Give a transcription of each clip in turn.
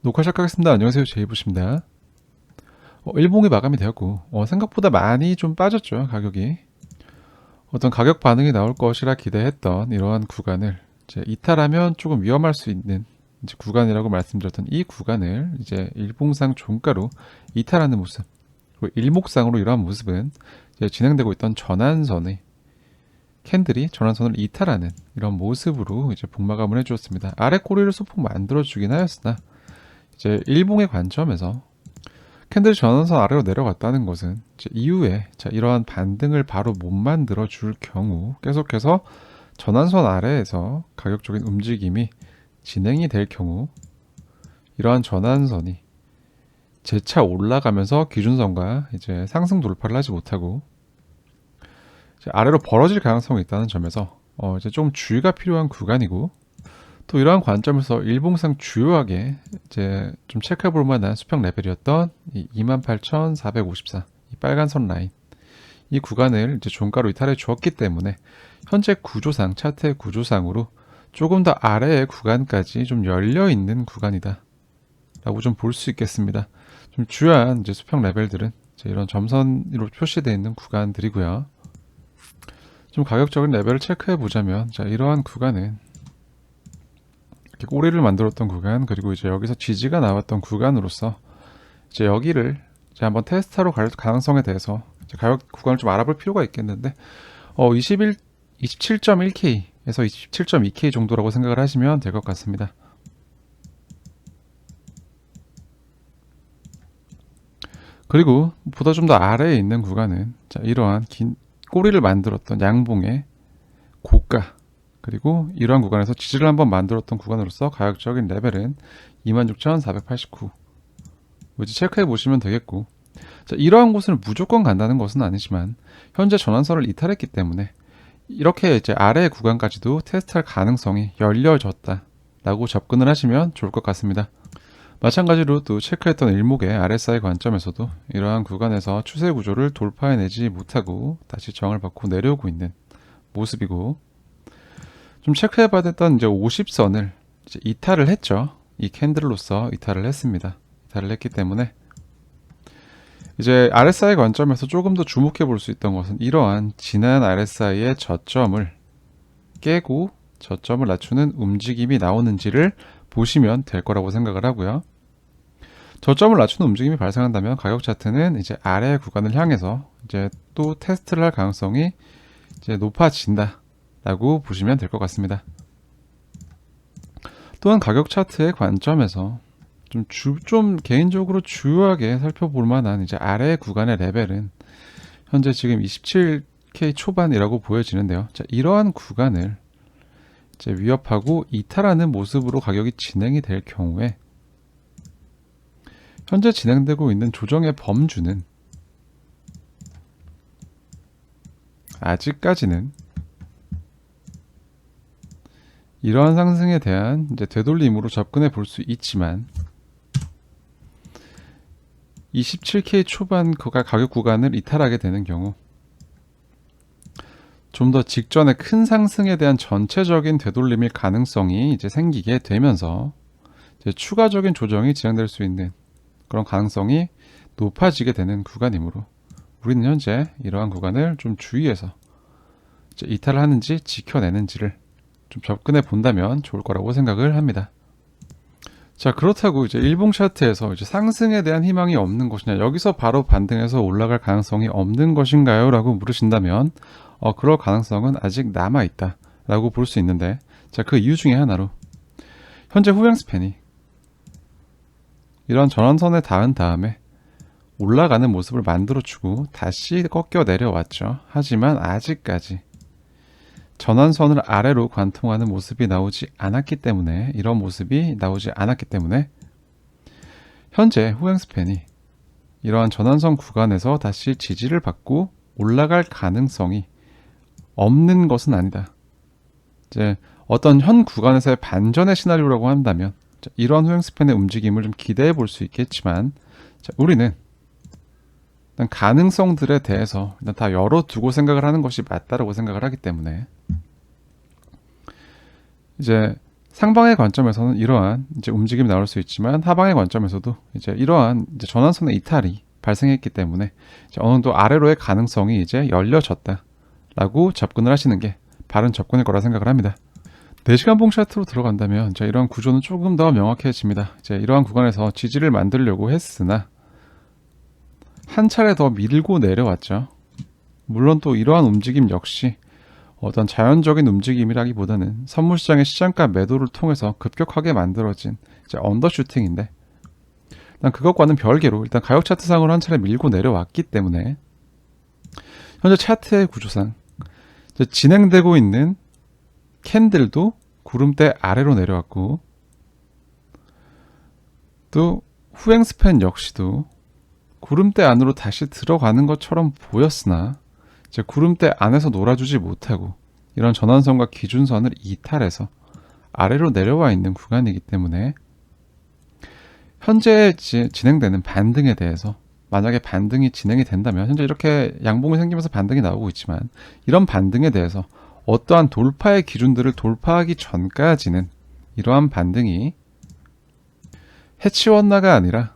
녹화 시작하겠습니다. 안녕하세요. 제이부십니다. 일봉이 마감이 되었고 생각보다 많이 좀 빠졌죠. 가격이. 어떤 가격 반응이 나올 것이라 기대했던 이러한 구간을 이제 이탈하면 조금 위험할 수 있는 이제 구간이라고 말씀드렸던 이 구간을 이제 일봉상 종가로 이탈하는 모습, 그리고 일목상으로 이러한 모습은 이제 진행되고 있던 전환선의 캔들이 전환선을 이탈하는 이런 모습으로 이제 복마감을 해주었습니다. 아래 꼬리를 소폭 만들어주긴 하였으나 이제 일봉의 관점에서 캔들이 전환선 아래로 내려갔다는 것은 이제 이후에 이러한 반등을 바로 못 만들어 줄 경우 계속해서 전환선 아래에서 가격적인 움직임이 진행이 될 경우 이러한 전환선이 재차 올라가면서 기준선과 이제 상승 돌파를 하지 못하고 이제 아래로 벌어질 가능성이 있다는 점에서 이제 좀 주의가 필요한 구간이고, 또 이러한 관점에서 일봉상 주요하게 이제 좀 체크해 볼 만한 수평 레벨이었던 이 28,454 이 빨간 선 라인, 이 구간을 이제 종가로 이탈해 주었기 때문에 현재 구조상, 차트의 구조상으로 조금 더 아래의 구간까지 좀 열려 있는 구간이다 라고 좀 볼 수 있겠습니다. 좀 주요한 이제 수평 레벨들은 이제 이런 점선으로 표시되어 있는 구간들이고요. 좀 가격적인 레벨을 체크해 보자면, 자, 이러한 구간은 이렇게 꼬리를 만들었던 구간, 그리고 이제 여기서 지지가 나왔던 구간으로서 이제 여기를 이제 한번 테스트하러 갈 가능성에 대해서 이제 가격 구간을 좀 알아볼 필요가 있겠는데, 27.1K에서 27.2K 정도라고 생각을 하시면 될 것 같습니다. 그리고 보다 좀 더 아래에 있는 구간은 자, 이러한 긴 꼬리를 만들었던 양봉의 고가, 그리고 이러한 구간에서 지지를 한번 만들었던 구간으로서 가격적인 레벨은 26,489 이제 체크해 보시면 되겠고, 자, 이러한 곳을 무조건 간다는 것은 아니지만 현재 전환선을 이탈했기 때문에 이렇게 이제 아래 구간까지도 테스트할 가능성이 열려졌다 라고 접근을 하시면 좋을 것 같습니다. 마찬가지로 또 체크했던 일목의 RSI 관점에서도 이러한 구간에서 추세 구조를 돌파해내지 못하고 다시 저항을 받고 내려오고 있는 모습이고, 좀 체크해봐야 됐던 이제 50선을 이제 이탈을 했죠. 이 캔들로서 이탈을 했습니다. 이탈을 했기 때문에 이제 RSI 관점에서 조금 더 주목해 볼 수 있던 것은 이러한 지난 RSI의 저점을 깨고 저점을 낮추는 움직임이 나오는지를 보시면 될 거라고 생각을 하고요. 저점을 낮추는 움직임이 발생한다면 가격 차트는 이제 아래 구간을 향해서 이제 또 테스트를 할 가능성이 이제 높아진다 라고 보시면 될 것 같습니다. 또한 가격 차트의 관점에서 좀 개인적으로 주요하게 살펴볼 만한 이제 아래 구간의 레벨은 현재 지금 27K 초반이라고 보여지는데요. 자, 이러한 구간을 이제 위협하고 이탈하는 모습으로 가격이 진행이 될 경우에 현재 진행되고 있는 조정의 범주는 아직까지는 이러한 상승에 대한 이제 되돌림으로 접근해 볼 수 있지만 27K 초반 가격 구간을 이탈하게 되는 경우 좀 더 직전의 큰 상승에 대한 전체적인 되돌림일 가능성이 이제 생기게 되면서 이제 추가적인 조정이 진행될 수 있는 그런 가능성이 높아지게 되는 구간이므로 우리는 현재 이러한 구간을 좀 주의해서 이제 이탈을 하는지 지켜내는지를 좀 접근해 본다면 좋을 거라고 생각을 합니다. 자, 그렇다고 이제 일봉 차트에서 이제 상승에 대한 희망이 없는 것이냐, 여기서 바로 반등해서 올라갈 가능성이 없는 것인가요? 라고 물으신다면 그럴 가능성은 아직 남아 있다 라고 볼 수 있는데, 자, 그 이유 중에 하나로 현재 후행 스팬이 이런 전환선에 닿은 다음에 올라가는 모습을 만들어주고 다시 꺾여 내려왔죠. 하지만 아직까지 전환선을 아래로 관통하는 모습이 나오지 않았기 때문에, 이런 모습이 나오지 않았기 때문에 현재 후행 스팬이 이러한 전환선 구간에서 다시 지지를 받고 올라갈 가능성이 없는 것은 아니다. 이제 어떤 현 구간에서의 반전의 시나리오라고 한다면 이러한 후행 스팬의 움직임을 좀 기대해 볼 수 있겠지만, 우리는 일단 가능성들에 대해서 일단 다 열어두고 생각을 하는 것이 맞다라고 생각을 하기 때문에 이제 상방의 관점에서는 이러한 이제 움직임이 나올 수 있지만 하방의 관점에서도 이제 이러한 이제 전환선의 이탈이 발생했기 때문에 이제 어느 정도 아래로의 가능성이 이제 열려졌다라고 접근을 하시는 게 바른 접근일 거라 생각을 합니다. 4시간 봉 차트로 들어간다면 이제 이러한 구조는 조금 더 명확해집니다. 이제 이러한 구간에서 지지를 만들려고 했으나 한 차례 더 밀고 내려왔죠. 물론 또 이러한 움직임 역시 어떤 자연적인 움직임이라기보다는 선물시장의 시장가 매도를 통해서 급격하게 만들어진 이제 언더슈팅인데, 일단 그것과는 별개로 일단 가격 차트상으로 한 차례 밀고 내려왔기 때문에 현재 차트의 구조상 이제 진행되고 있는 캔들도 구름대 아래로 내려왔고, 또 후행 스팬 역시도 구름대 안으로 다시 들어가는 것처럼 보였으나 이제 구름대 안에서 놀아주지 못하고 이런 전환선과 기준선을 이탈해서 아래로 내려와 있는 구간이기 때문에 현재 진행되는 반등에 대해서, 만약에 반등이 진행이 된다면 현재 이렇게 양봉이 생기면서 반등이 나오고 있지만 이런 반등에 대해서 어떠한 돌파의 기준들을 돌파하기 전까지는 이러한 반등이 해치웠나가 아니라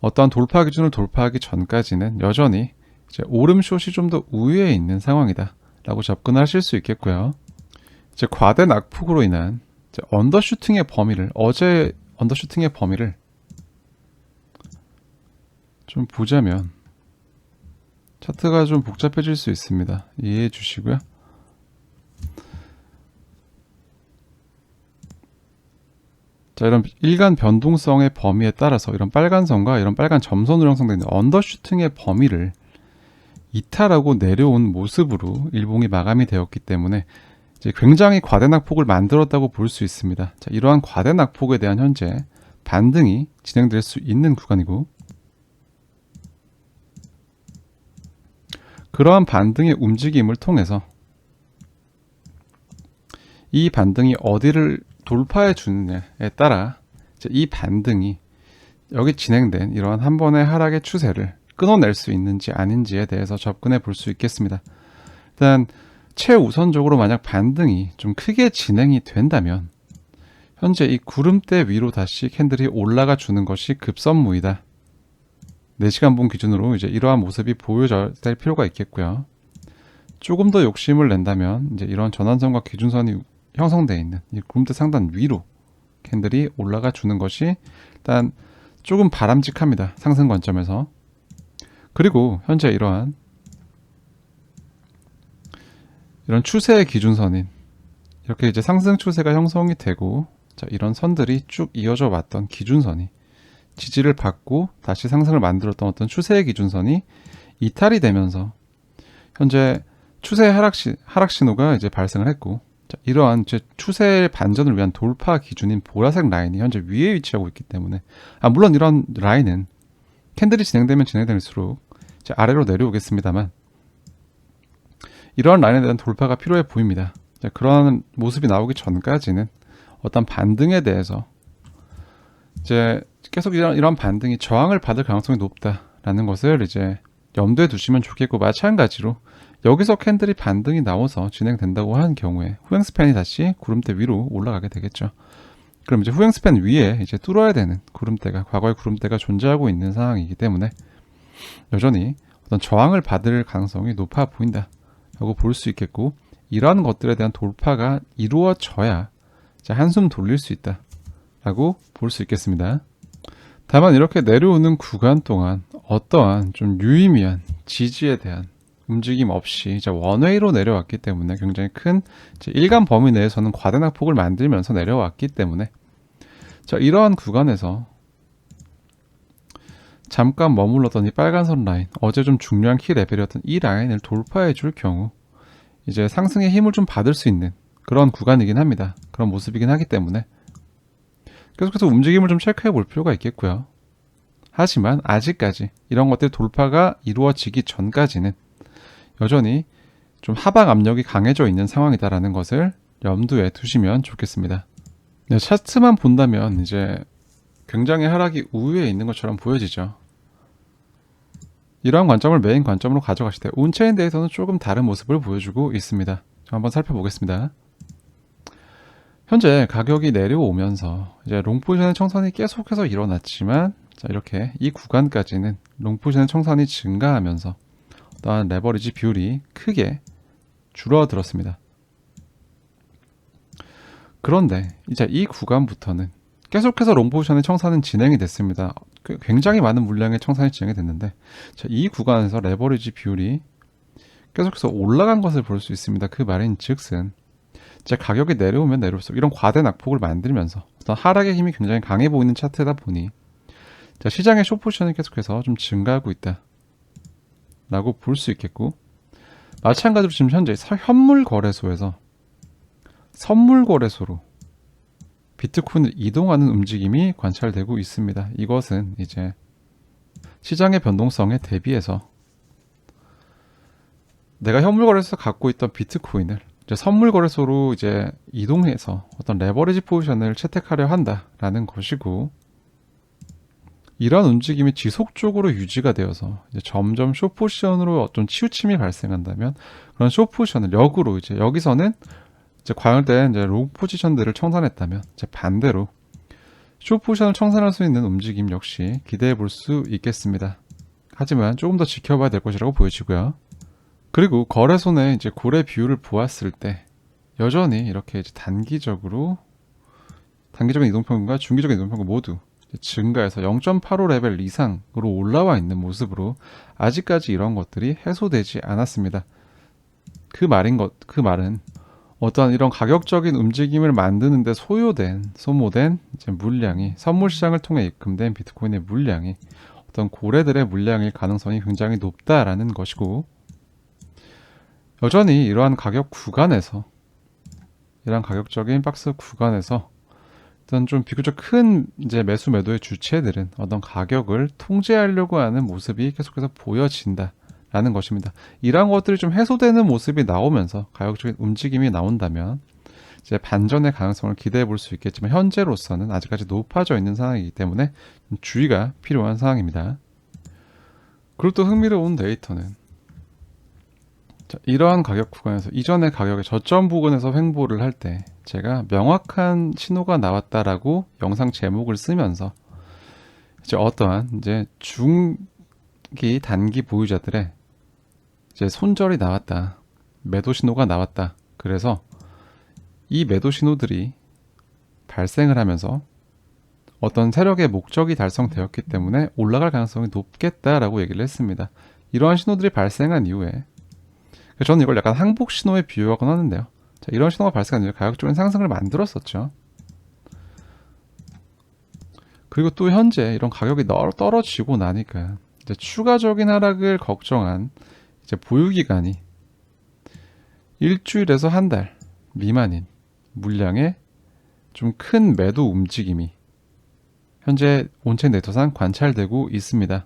어떠한 돌파 기준을 돌파하기 전까지는 여전히 이제 오름숏이 좀 더 우위에 있는 상황이다 라고 접근하실 수 있겠고요. 이제 과대 낙폭으로 인한 이제 언더슈팅의 범위를, 어제 언더슈팅의 범위를 좀 보자면 차트가 좀 복잡해질 수 있습니다. 이해해 주시고요. 자, 이런 일간 변동성의 범위에 따라서 이런 빨간 선과 이런 빨간 점선으로 형성되어 있는 언더슈팅의 범위를 이탈하고 내려온 모습으로 일봉이 마감이 되었기 때문에 이제 굉장히 과대 낙폭을 만들었다고 볼 수 있습니다. 자, 이러한 과대 낙폭에 대한 현재 반등이 진행될 수 있는 구간이고, 그러한 반등의 움직임을 통해서 이 반등이 어디를 돌파해 주느냐에 따라 이제 이 반등이 여기 진행된 이러한 한 번의 하락의 추세를 끊어낼 수 있는지 아닌지에 대해서 접근해 볼 수 있겠습니다. 일단 최우선적으로 만약 반등이 좀 크게 진행이 된다면 현재 이 구름대 위로 다시 캔들이 올라가 주는 것이 급선무이다. 4시간 봉 기준으로 이제 이러한 모습이 보여질 필요가 있겠고요. 조금 더 욕심을 낸다면 이제 이런 전환선과 기준선이 형성되어 있는 이 구름대 상단 위로 캔들이 올라가 주는 것이 일단 조금 바람직합니다. 상승 관점에서. 그리고 현재 이러한 추세의 기준선인 이렇게 이제 상승 추세가 형성이 되고, 자, 이런 선들이 쭉 이어져 왔던 기준선이 지지를 받고 다시 상승을 만들었던 어떤 추세의 기준선이 이탈이 되면서 현재 추세의 하락 신호가 이제 발생을 했고, 자, 이러한 추세의 반전을 위한 돌파 기준인 보라색 라인이 현재 위에 위치하고 있기 때문에, 물론 이런 라인은 캔들이 진행되면 진행될수록 이제 아래로 내려오겠습니다만 이러한 라인에 대한 돌파가 필요해 보입니다. 자, 그러한 모습이 나오기 전까지는 어떤 반등에 대해서 이제 계속 이런 반등이 저항을 받을 가능성이 높다라는 것을 이제 염두에 두시면 좋겠고, 마찬가지로 여기서 캔들이 반등이 나와서 진행된다고 하는 경우에 후행 스팬이 다시 구름대 위로 올라가게 되겠죠. 그럼 이제 후행 스팬 위에 이제 뚫어야 되는 구름대가, 과거의 구름대가 존재하고 있는 상황이기 때문에 여전히 어떤 저항을 받을 가능성이 높아 보인다라고 볼 수 있겠고, 이러한 것들에 대한 돌파가 이루어져야 이제 한숨 돌릴 수 있다라고 볼 수 있겠습니다. 다만 이렇게 내려오는 구간 동안 어떠한 좀 유의미한 지지에 대한 움직임 없이 이제 원웨이로 내려왔기 때문에, 굉장히 큰 이제 일간 범위 내에서는 과대 낙폭을 만들면서 내려왔기 때문에, 자, 이러한 구간에서 잠깐 머물렀던 이 빨간선 라인, 어제 좀 중요한 키 레벨이었던 이 라인을 돌파해 줄 경우 이제 상승의 힘을 좀 받을 수 있는 그런 구간이긴 합니다. 그런 모습이긴 하기 때문에 계속해서 움직임을 좀 체크해 볼 필요가 있겠고요. 하지만 아직까지 이런 것들이 돌파가 이루어지기 전까지는 여전히 좀 하방 압력이 강해져 있는 상황이다라는 것을 염두에 두시면 좋겠습니다. 네, 차트만 본다면 이제 굉장히 하락이 우위에 있는 것처럼 보여지죠. 이러한 관점을 메인 관점으로 가져가실 때 온체인 대해서는 조금 다른 모습을 보여주고 있습니다. 한번 살펴보겠습니다. 현재 가격이 내려오면서 이제 롱 포지션의 청산이 계속해서 일어났지만, 자, 이렇게 이 구간까지는 롱 포지션의 청산이 증가하면서 또한 레버리지 비율이 크게 줄어들었습니다. 그런데 이제 이 구간부터는 계속해서 롱 포지션의 청산은 진행이 됐습니다. 굉장히 많은 물량의 청산이 진행이 됐는데, 자, 이 구간에서 레버리지 비율이 계속해서 올라간 것을 볼 수 있습니다. 그 말인 즉슨 제 가격이 내려오면 내려올수록 이런 과대 낙폭을 만들면서 어떤 하락의 힘이 굉장히 강해 보이는 차트다 보니, 자, 시장의 숏 포지션이 계속해서 좀 증가하고 있다 라고 볼 수 있겠고, 마찬가지로 지금 현재 현물 거래소에서 선물 거래소로 비트코인을 이동하는 움직임이 관찰되고 있습니다. 이것은 이제 시장의 변동성에 대비해서 내가 현물 거래소에서 갖고 있던 비트코인을 이제 선물 거래소로 이제 이동해서 어떤 레버리지 포지션을 채택하려 한다라는 것이고, 이런 움직임이 지속적으로 유지가 되어서 이제 점점 숏 포지션으로 어떤 치우침이 발생한다면, 그런 숏 포지션을 역으로 이제 여기서는 이제 과열된 이제 롱 포지션들을 청산했다면, 이제 반대로 숏 포지션을 청산할 수 있는 움직임 역시 기대해 볼 수 있겠습니다. 하지만 조금 더 지켜봐야 될 것이라고 보여지고요. 그리고 거래소 내 이제 고래 비율을 보았을 때 여전히 이렇게 이제 단기적인 이동평균과 중기적인 이동평균 모두 증가해서 0.85 레벨 이상으로 올라와 있는 모습으로 아직까지 이런 것들이 해소되지 않았습니다. 그 말은 어떠한 이런 가격적인 움직임을 만드는데 소모된 이제 물량이, 선물 시장을 통해 입금된 비트코인의 물량이 어떤 고래들의 물량일 가능성이 굉장히 높다라는 것이고, 여전히 이러한 가격적인 박스 구간에서 어떤 좀 비교적 큰 이제 매수 매도의 주체들은 어떤 가격을 통제하려고 하는 모습이 계속해서 보여진다라는 것입니다. 이러한 것들이 좀 해소되는 모습이 나오면서 가격적인 움직임이 나온다면 이제 반전의 가능성을 기대해 볼 수 있겠지만, 현재로서는 아직까지 높아져 있는 상황이기 때문에 좀 주의가 필요한 상황입니다. 그리고 또 흥미로운 데이터는, 자, 이러한 가격 구간에서 이전의 가격의 저점 부근에서 횡보를 할 때 제가 명확한 신호가 나왔다라고 영상 제목을 쓰면서 이제 어떠한 이제 중기 단기 보유자들의 이제 손절이 나왔다, 매도 신호가 나왔다, 그래서 이 매도 신호들이 발생을 하면서 어떤 세력의 목적이 달성되었기 때문에 올라갈 가능성이 높겠다라고 얘기를 했습니다. 이러한 신호들이 발생한 이후에 저는 이걸 약간 항복 신호에 비유하곤 하는데요. 자, 이런 신호가 발생한 이후에 가격적인 상승을 만들었었죠. 그리고 또 현재 이런 가격이 떨어지고 나니까 이제 추가적인 하락을 걱정한 이제 보유기간이 일주일에서 한 달 미만인 물량의 좀 큰 매도 움직임이 현재 온체인 데이터상 관찰되고 있습니다.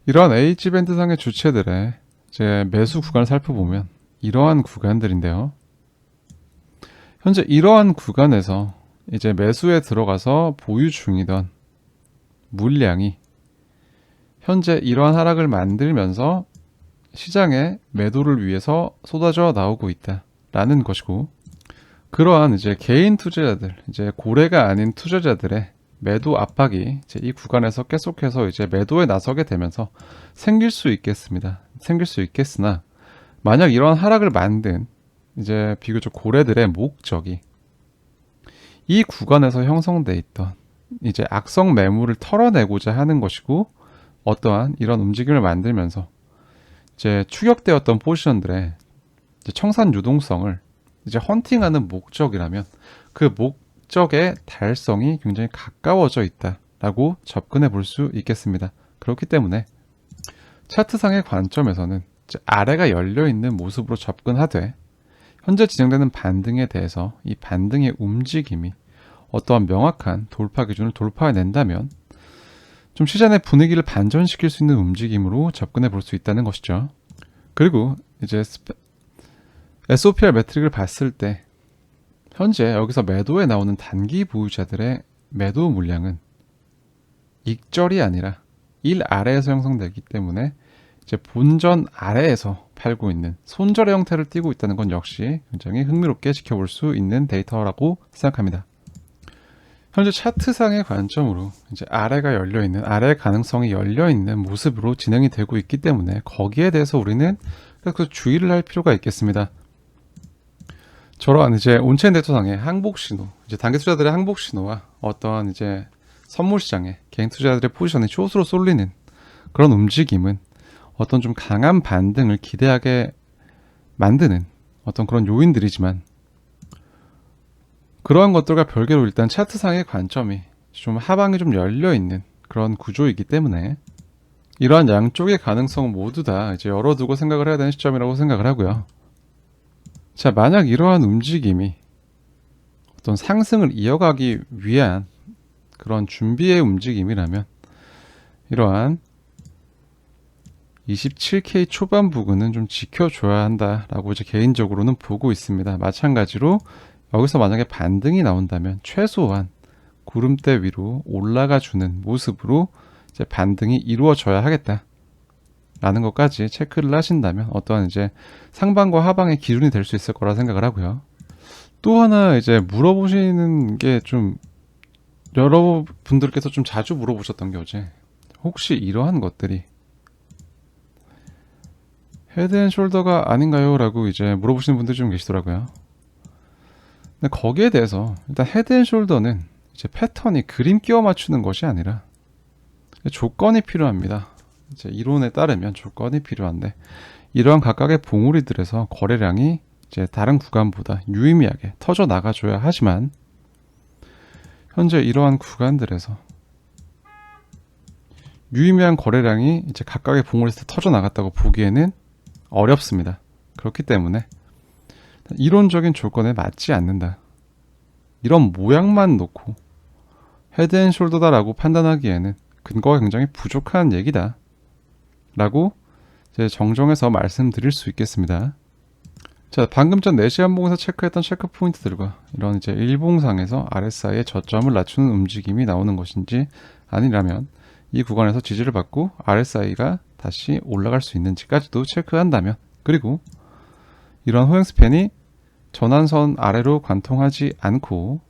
이러한 H밴드상의 주체들의 이제 매수 구간을 살펴보면 이러한 구간들인데요. 현재 이러한 구간에서 이제 매수에 들어가서 보유 중이던 물량이 현재 이러한 하락을 만들면서 시장에 매도를 위해서 쏟아져 나오고 있다라는 것이고, 그러한 이제 개인 투자자들, 이제 고래가 아닌 투자자들의 매도 압박이 이제 이 구간에서 계속해서 이제 매도에 나서게 되면서 생길 수 있겠으나, 만약 이러한 하락을 만든 이제 비교적 고래들의 목적이 이 구간에서 형성돼 있던 이제 악성 매물을 털어내고자 하는 것이고, 어떠한 이런 움직임을 만들면서 이제 추격되었던 포지션들의 이제 청산 유동성을 이제 헌팅하는 목적이라면, 그 목적의 달성이 굉장히 가까워져 있다라고 접근해 볼 수 있겠습니다. 그렇기 때문에 차트상의 관점에서는 이제 아래가 열려 있는 모습으로 접근하되, 현재 진행되는 반등에 대해서 이 반등의 움직임이 어떠한 명확한 돌파 기준을 돌파해낸다면 좀 시장의 분위기를 반전시킬 수 있는 움직임으로 접근해 볼 수 있다는 것이죠. 그리고 이제 SOPR 매트릭을 봤을 때 현재 여기서 매도에 나오는 단기 보유자들의 매도 물량은 익절이 아니라 1 아래에서 형성되기 때문에 이제 본전 팔고 있는 손절의 형태를 띠고 있다는 건 역시 굉장히 흥미롭게 지켜볼 수 있는 데이터라고 생각합니다. 현재 차트상의 관점으로 이제 아래가 열려있는, 아래의 가능성이 열려있는 모습으로 진행이 되고 있기 때문에 거기에 대해서 우리는 그 주의를 할 필요가 있겠습니다. 저러한 이제 온체인 데이터상의 항복 신호, 이제 단기 투자들의 항복 신호와 어떤 이제 선물 시장에 개인 투자자들의 포지션이 숏으로 쏠리는 그런 움직임은 어떤 좀 강한 반등을 기대하게 만드는 어떤 그런 요인들이지만, 그러한 것들과 별개로 일단 차트상의 관점이 좀 하방이 좀 열려있는 그런 구조이기 때문에 이러한 양쪽의 가능성 모두 다 이제 열어두고 생각을 해야 되는 시점이라고 생각을 하고요. 자, 만약 이러한 움직임이 어떤 상승을 이어가기 위한 그런 준비의 움직임이라면 이러한 27K 초반 부근은 좀 지켜줘야 한다라고 이제 개인적으로는 보고 있습니다. 마찬가지로 여기서 만약에 반등이 나온다면 최소한 구름대 위로 올라가주는 모습으로 이제 반등이 이루어져야 하겠다 라는 것까지 체크를 하신다면 어떠한 이제 상방과 하방의 기준이 될 수 있을 거라 생각을 하고요. 또 하나 이제 물어보시는 게 좀 여러분들께서 좀 자주 물어보셨던 게 어제 혹시 이러한 것들이 헤드앤숄더가 아닌가요? 라고 이제 물어보시는 분들이 좀 계시더라고요. 근데 거기에 대해서 일단 헤드앤숄더는 이제 패턴이 그림 끼워 맞추는 것이 아니라 조건이 필요합니다. 이제 이론에 따르면 조건이 필요한데 이러한 각각의 봉우리들에서 거래량이 이제 다른 구간보다 유의미하게 터져 나가줘야 하지만 현재 이러한 구간들에서 유의미한 거래량이 이제 각각의 봉우리에서 터져 나갔다고 보기에는 어렵습니다. 그렇기 때문에 이론적인 조건에 맞지 않는다, 이런 모양만 놓고 헤드앤숄더다라고 판단하기에는 근거가 굉장히 부족한 얘기다 라고 이제 정정해서 말씀드릴 수 있겠습니다. 자, 방금 전 4시간 봉에서 체크했던 체크 포인트들과 이런 이제 일봉상에서 RSI의 저점을 낮추는 움직임이 나오는 것인지 아니라면 이 구간에서 지지를 받고 RSI가 다시 올라갈 수 있는지까지도 체크한다면, 그리고 이런 호행 스팬이 전환선 아래로 관통하지 않고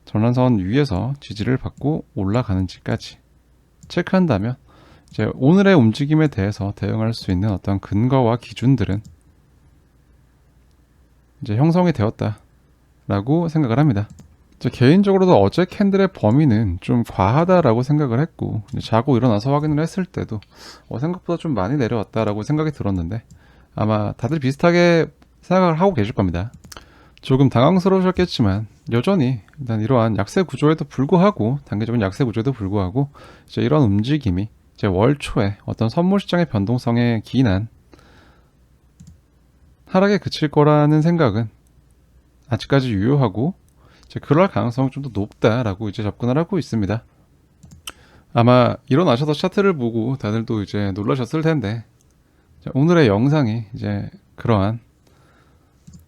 전환선 위에서 지지를 받고 올라가는지까지 체크한다면 이제 오늘의 움직임에 대해서 대응할 수 있는 어떤 근거와 기준들은 이제 형성이 되었다라고 생각을 합니다. 개인적으로도 어제 캔들의 범위는 좀 과하다라고 생각을 했고, 자고 일어나서 확인을 했을 때도 생각보다 좀 많이 내려왔다라고 생각이 들었는데 아마 다들 비슷하게 생각을 하고 계실 겁니다. 조금 당황스러우셨겠지만 여전히 일단 이러한 약세 구조에도 불구하고, 단기적인 약세 구조에도 불구하고 이제 이런 움직임이 이제 월 초에 어떤 선물 시장의 변동성에 기인한 하락에 그칠 거라는 생각은 아직까지 유효하고 이제 그럴 가능성이 좀 더 높다라고 이제 접근을 하고 있습니다. 아마 일어나셔서 차트를 보고 다들도 이제 놀라셨을 텐데 오늘의 영상이 이제 그러한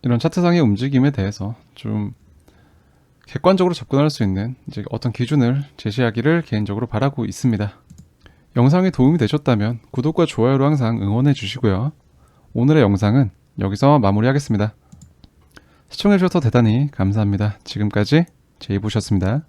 이런 차트상의 움직임에 대해서 좀 객관적으로 접근할 수 있는 이제 어떤 기준을 제시하기를 개인적으로 바라고 있습니다. 영상이 도움이 되셨다면 구독과 좋아요로 항상 응원해 주시고요. 오늘의 영상은 여기서 마무리하겠습니다. 시청해주셔서 대단히 감사합니다. 지금까지 제이보셨습니다.